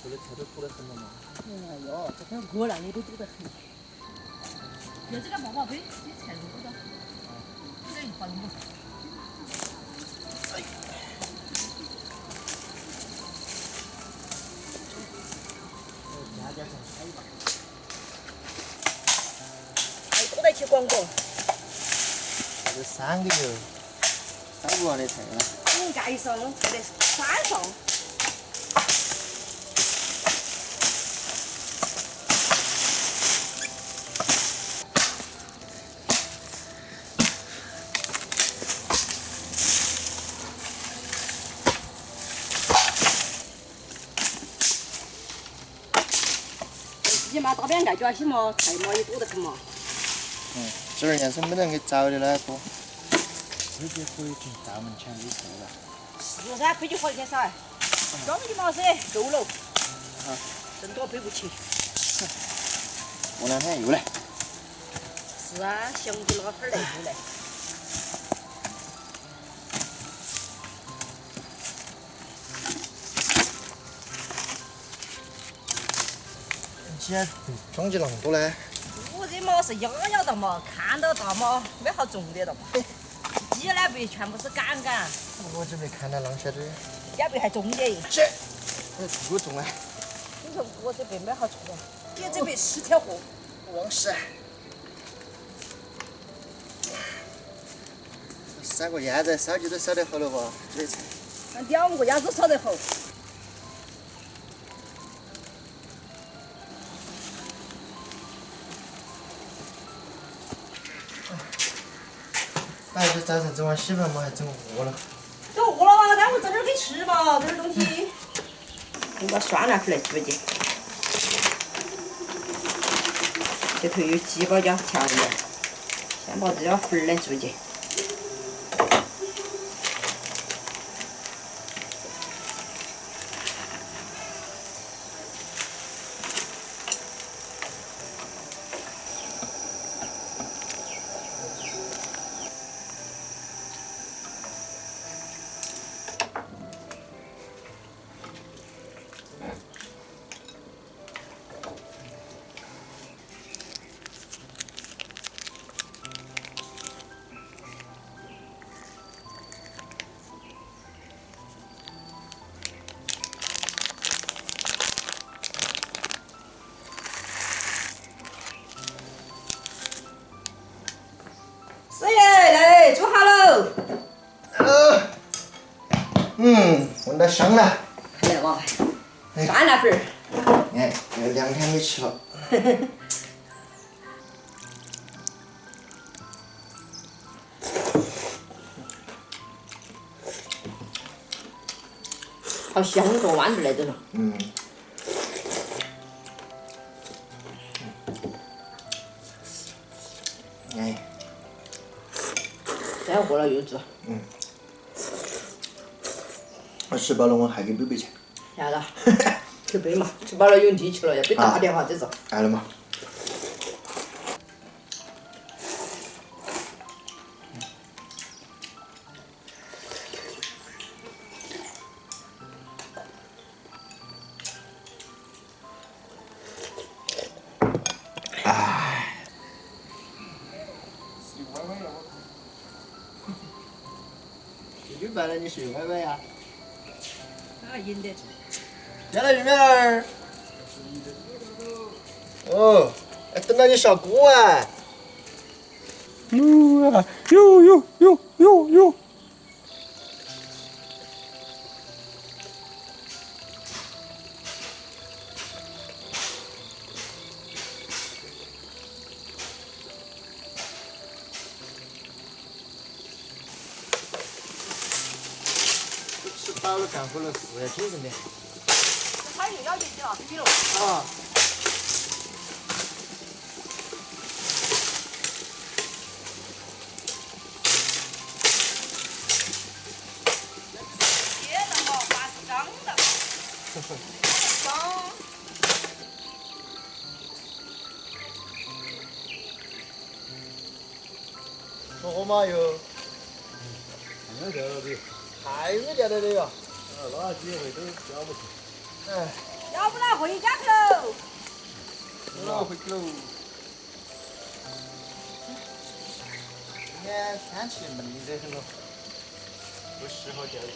这个菜都多得很了嘛。哎呦，这个热量也都多得很。就这个毛毛杯，你菜多的，这一包不。还多得起广告。这3个月烧不完的菜了。人家一上菜的3上。你嘛大边盖脚些嘛，菜嘛也多得很嘛。这儿要是没人给找的那个，直接可以进大门前的菜了。是噻，飞机火去噻，装的嘛是够了。真多背不起。过2天又来。是啊，想起那份儿来就来。既然装起那么多呢？我这嘛是压压的嘛，看到大嘛，没好重的了嘛。鸡呢不全部是杆杆，我就没看到啷晓得。要不还重的。这多重啊！你说我这边没好重的，你这边10条货。忘事。3个鸭子烧鸡都烧得好了吧？这菜。那2个鸭子烧得好。哎，这早上整碗稀饭嘛，还整饿了。都饿了嘛，待会儿整点儿给吃嘛，整点东西。我把酸辣粉来煮进。这头有鸡巴加调料，先把这个粉儿来煮进。师爷来煮好了。闻到香了。来嘛，酸辣粉儿。哎，有2天没吃了。好香，做豌豆来着了。哎。再饿了又煮。我吃饱了，我还给贝贝去。啥子？去背嘛，吃饱了有力气了，要背大点哈，这是。来了嘛。有饭了，你睡歪歪呀？赢得。见了玉苗儿。哦，还等到你下锅啊！哟！吃饱了干活了是要精神点。他又要进去了，飞了。啊。别了嘛，饭是脏的。脏。说好嘛又。太掉了的，太没掉了的哟。哪几回都交不起。哎。要不然回家去喽。走喽，回去喽。今天天气闷得很咯，不适合钓鱼。